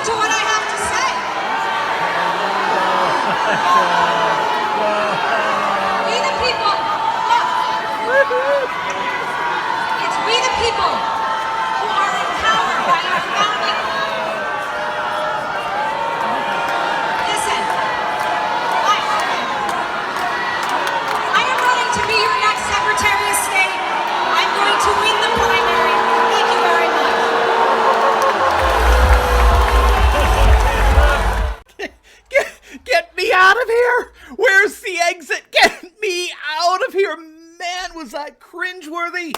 to what I have to say. We the people, look, it's we the people who are empowered by our founding. Listen, I am running to be your next Secretary of State. I'm going to win the primary. Thank you very much. Get me out of here! Where's the exit? Get me out of here! Man, was that cringeworthy!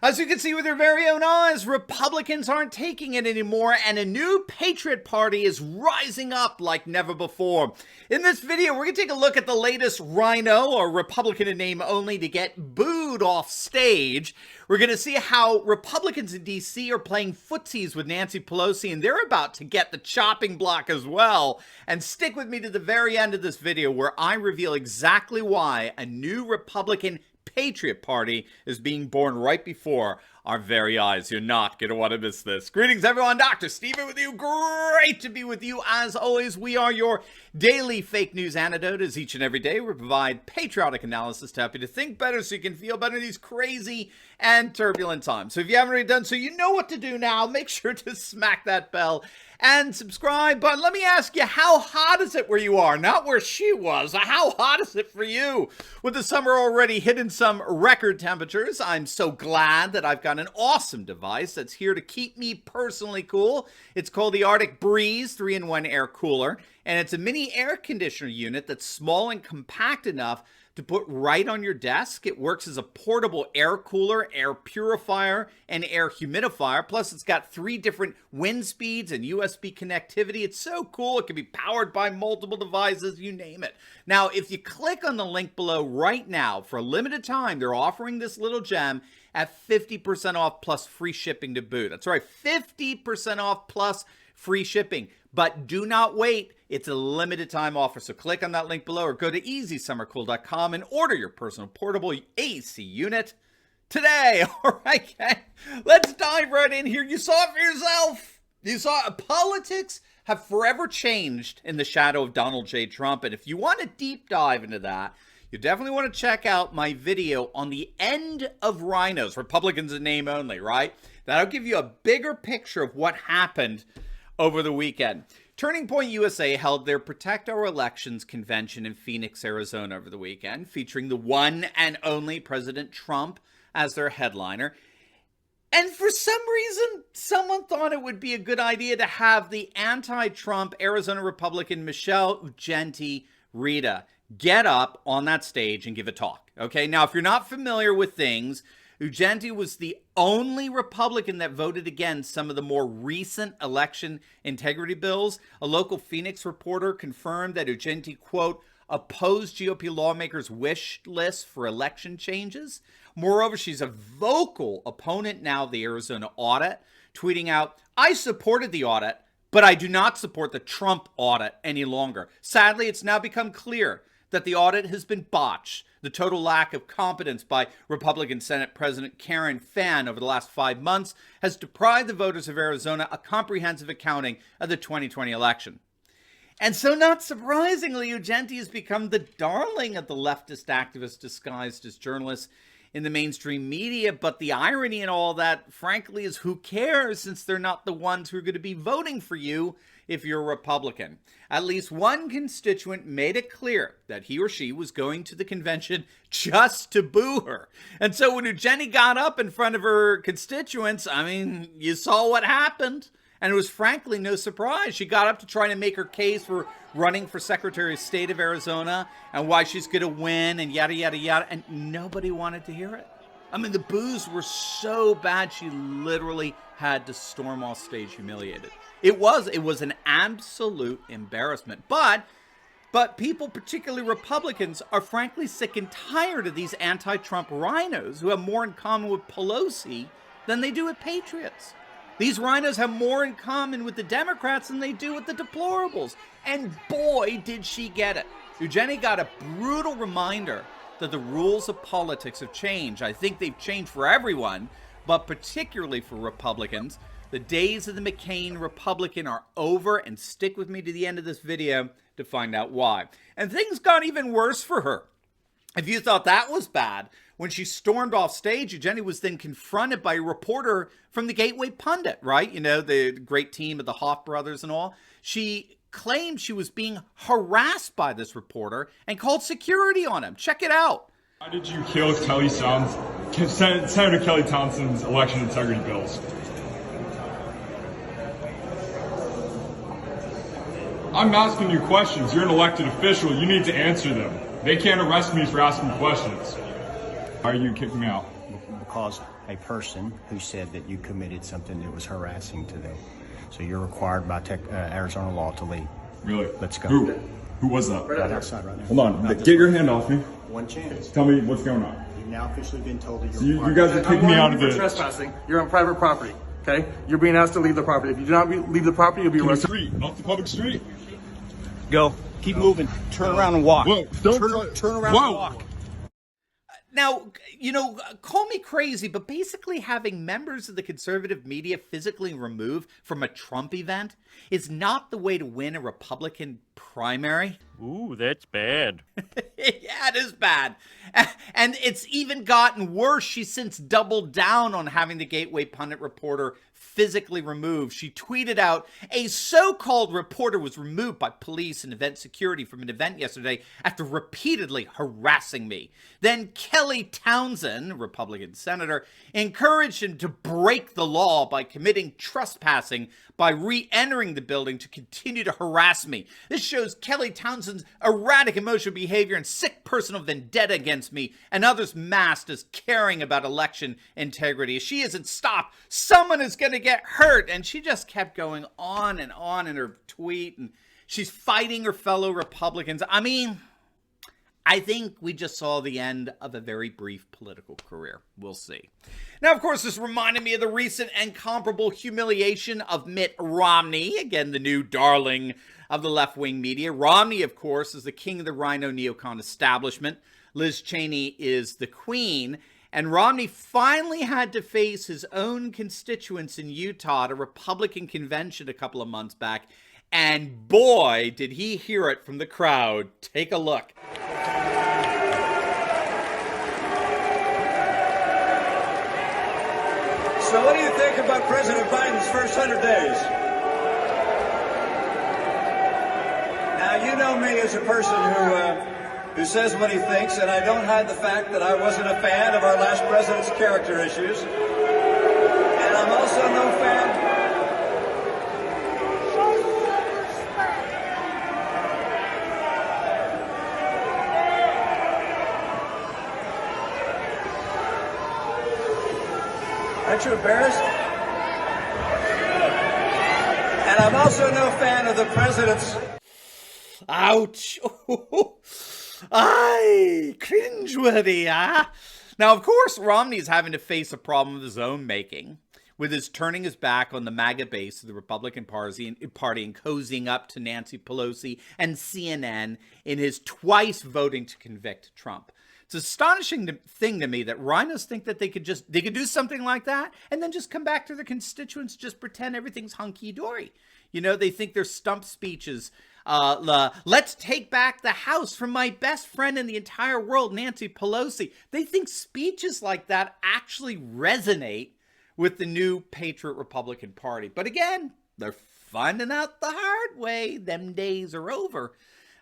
As you can see with your very own eyes, Republicans aren't taking it anymore, and a new Patriot Party is rising up like never before. In this video, we're going to take a look at the latest RINO, or Republican in name only, to get booed off stage. We're going to see how Republicans in D.C. are playing footsies with Nancy Pelosi, and they're about to get the chopping block as well. And stick with me to the very end of this video, where I reveal exactly why a new Republican Patriot Party is being born right before our very eyes. You're not going to want to miss this. Greetings, everyone. Dr. Steven with you. Great to be with you. As always, we are your daily fake news antidote. As each and every day, we provide patriotic analysis to help you to think better so you can feel better in these crazy and turbulent times. So if you haven't already done so, you know what to do now. Make sure to smack that bell and subscribe. But let me ask you, how hot is it where you are? Not where she was. How hot is it for you? With the summer already hitting some record temperatures, I'm so glad that I've got an awesome device that's here to keep me personally cool. It's called the Arctic Breeze 3-in-1 air cooler, and it's a mini air conditioner unit that's small and compact enough to put right on your desk. It works as a portable air cooler, air purifier, and air humidifier. Plus, it's got 3 different wind speeds and USB connectivity. It's so cool. It can be powered by multiple devices, you name it. Now, if you click on the link below right now, for a limited time, they're offering this little gem at 50% off plus free shipping to boot. That's right, 50% off plus free shipping. But do not wait. It's a limited time offer. So click on that link below or go to easysummercool.com and order your personal portable AC unit today. All right, gang. Let's dive right in here. You saw it for yourself. You saw politics have forever changed in the shadow of Donald J. Trump. And if you want a deep dive into that, you definitely want to check out my video on the end of RINOs, Republicans in name only, right? That'll give you a bigger picture of what happened over the weekend. Turning Point USA held their Protect Our Elections convention in Phoenix, Arizona over the weekend, featuring the one and only President Trump as their headliner. And for some reason, someone thought it would be a good idea to have the anti-Trump Arizona Republican Michelle Ugenti-Rita get up on that stage and give a talk. Okay, now if you're not familiar with things, Ugenti was the only Republican that voted against some of the more recent election integrity bills. A local Phoenix reporter confirmed that Ugenti, quote, opposed GOP lawmakers' wish list for election changes. Moreover, she's a vocal opponent now of the Arizona audit, tweeting out, I supported the audit, but I do not support the Trump audit any longer. Sadly, it's now become clear that the audit has been botched. The total lack of competence by Republican Senate President Karen Fann over the last 5 months has deprived the voters of Arizona a comprehensive accounting of the 2020 election. And so, not surprisingly, Ugenti has become the darling of the leftist activists disguised as journalists in the mainstream media. But the irony in all that, frankly, is who cares, since they're not the ones who are going to be voting for you if you're a Republican. At least one constituent made it clear that he or she was going to the convention just to boo her. And so when Ugenti got up in front of her constituents, I mean, you saw what happened. And it was frankly no surprise. She got up to try to make her case for running for Secretary of State of Arizona and why she's going to win and yada, yada, yada. And nobody wanted to hear it. I mean, the boos were so bad, she literally had to storm off stage humiliated. It was an absolute embarrassment. But people, particularly Republicans, are frankly sick and tired of these anti-Trump RINOs who have more in common with Pelosi than they do with patriots. These RINOs have more in common with the Democrats than they do with the deplorables. And boy, did she get it. Ugenti got a brutal reminder that the rules of politics have changed. I think they've changed for everyone, but particularly for Republicans. The days of the McCain Republican are over, and stick with me to the end of this video to find out why. And things got even worse for her. If you thought that was bad, when she stormed off stage, Jenny was then confronted by a reporter from the Gateway Pundit, right? You know, the great team of the Hoff brothers and all. She claimed she was being harassed by this reporter and called security on him. Check it out. Why did you kill Senator Kelly Townsend's election integrity bills? I'm asking you questions. You're an elected official. You need to answer them. They can't arrest me for asking questions. Why are you kicking me out? Because a person who said that you committed something that was harassing to them. So you're required by Arizona law to leave. Really? Let's go. Who was that? Right outside right now. Hold on. Get your hand off me. One chance. Tell me what's going on. You've now officially been told that You guys are kicking me out of the... trespassing. You're on private property, okay? You're being asked to leave the property. If you do not leave the property, you'll be arrested. Off the public street. Go. Keep moving. Turn around and walk. Whoa, turn around and walk. Now, you know, call me crazy, but basically having members of the conservative media physically removed from a Trump event is not the way to win a Republican primary. Ooh, that's bad. Yeah, it is bad. And it's even gotten worse. She's since doubled down on having the Gateway Pundit reporter physically removed. She tweeted out, a so-called reporter was removed by police and event security from an event yesterday after repeatedly harassing me. Then Kelly Townsend, Republican senator, encouraged him to break the law by committing trespassing by re-entering the building to continue to harass me. This shows Kelly Townsend's erratic emotional behavior and sick personal vendetta against me and others masked as caring about election integrity. If she isn't stopped, someone is going to get hurt. And she just kept going on in her tweet, and she's fighting her fellow Republicans. I mean, I think we just saw the end of a very brief political career. We'll see. Now, of course, this reminded me of the recent and comparable humiliation of Mitt Romney, again, the new darling of the left-wing media. Romney, of course, is the king of the RINO neocon establishment. Liz Cheney is the queen. And Romney finally had to face his own constituents in Utah at a Republican convention a couple of months back. And boy, did he hear it from the crowd. Take a look. So what do you think about President Biden's first 100 days? Now, you know me as a person who says what he thinks, and I don't hide the fact that I wasn't a fan of our last president's character issues. And I'm also no fan... Aren't you embarrassed? And I'm also no fan of the president's... Ouch. Aye, cringeworthy, ah. Now, of course, Romney's having to face a problem of his own making, with his turning his back on the MAGA base of the Republican Party and cozying up to Nancy Pelosi and CNN in his twice voting to convict Trump. It's an astonishing thing to me that rhinos think that they could do something like that and then just come back to their constituents, just pretend everything's hunky-dory. You know, they think their stump speeches, let's take back the House from my best friend in the entire world, Nancy Pelosi. They think speeches like that actually resonate with the new Patriot Republican Party. But again, they're finding out the hard way. Them days are over.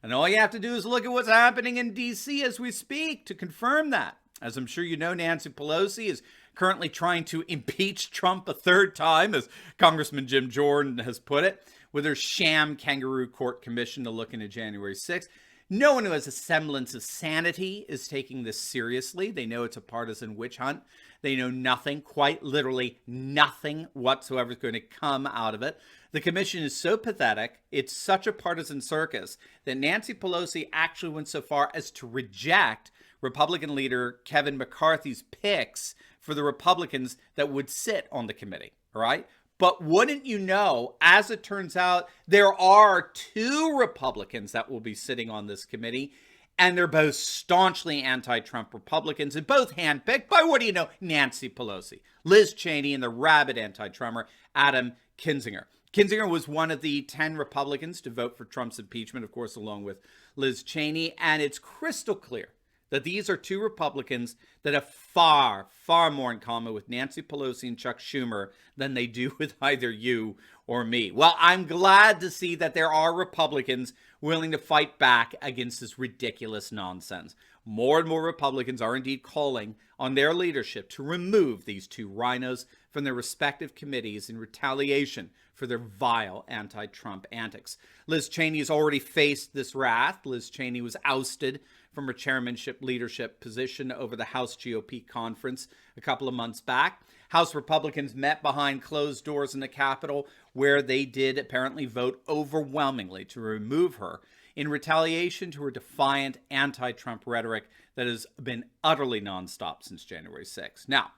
And all you have to do is look at what's happening in D.C. as we speak to confirm that. As I'm sure you know, Nancy Pelosi is currently trying to impeach Trump a third time, as Congressman Jim Jordan has put it, with her sham kangaroo court commission to look into January 6th. No one who has a semblance of sanity is taking this seriously. They know it's a partisan witch hunt. They know nothing, quite literally nothing whatsoever is going to come out of it. The commission is so pathetic, it's such a partisan circus, that Nancy Pelosi actually went so far as to reject Republican leader Kevin McCarthy's picks for the Republicans that would sit on the committee, all right? But wouldn't you know, as it turns out, there are 2 Republicans that will be sitting on this committee, And they're both staunchly anti-Trump Republicans and both handpicked by, what do you know, Nancy Pelosi, Liz Cheney, and the rabid anti-Trumper Adam Kinzinger. Kinzinger was one of the 10 Republicans to vote for Trump's impeachment, of course, along with Liz Cheney. And it's crystal clear that these are two Republicans that have far, far more in common with Nancy Pelosi and Chuck Schumer than they do with either you or me. Well, I'm glad to see that there are Republicans willing to fight back against this ridiculous nonsense. More and more Republicans are indeed calling on their leadership to remove these two rhinos from their respective committees in retaliation for their vile anti-Trump antics. Liz Cheney has already faced this wrath. Liz Cheney was ousted from her chairmanship leadership position over the House GOP conference a couple of months back. House Republicans met behind closed doors in the Capitol, where they did apparently vote overwhelmingly to remove her in retaliation to her defiant anti-Trump rhetoric that has been utterly nonstop since January 6th. Now,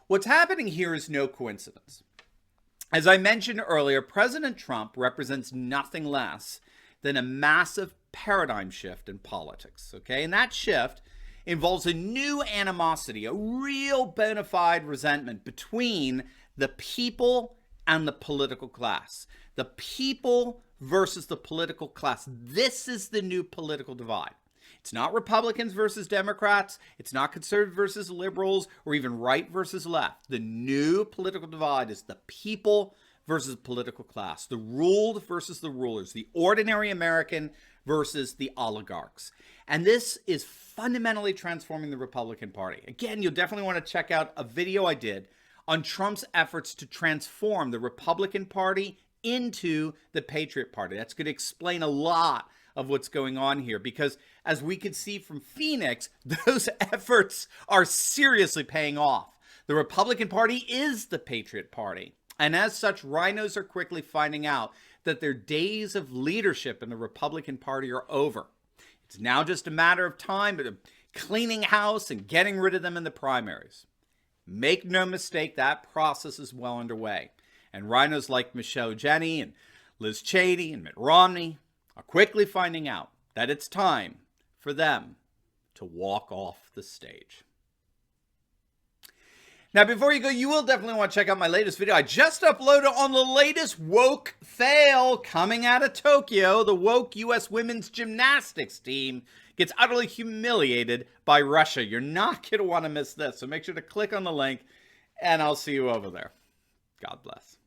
what's happening here is no coincidence. As I mentioned earlier, President Trump represents nothing less than a massive paradigm shift in politics, okay? And that shift involves a new animosity, a real bona fide resentment between the people and the political class. The people versus the political class. This is the new political divide. It's not Republicans versus Democrats. It's not conservative versus liberals or even right versus left. The new political divide is the people versus political class, the ruled versus the rulers, the ordinary American versus the oligarchs. And this is fundamentally transforming the Republican Party. Again, you'll definitely want to check out a video I did on Trump's efforts to transform the Republican Party into the Patriot Party. That's going to explain a lot of what's going on here, because as we could see from Phoenix, those efforts are seriously paying off. The Republican Party is the Patriot Party. And as such, rhinos are quickly finding out that their days of leadership in the Republican Party are over. It's now just a matter of time of cleaning house and getting rid of them in the primaries. Make no mistake, that process is well underway. And rhinos like Michelle Jenny and Liz Cheney and Mitt Romney are quickly finding out that it's time for them to walk off the stage. Now, before you go, you will definitely want to check out my latest video. I just uploaded on the latest woke fail coming out of Tokyo. The woke U.S. women's gymnastics team gets utterly humiliated by Russia. You're not going to want to miss this. So make sure to click on the link, and I'll see you over there. God bless.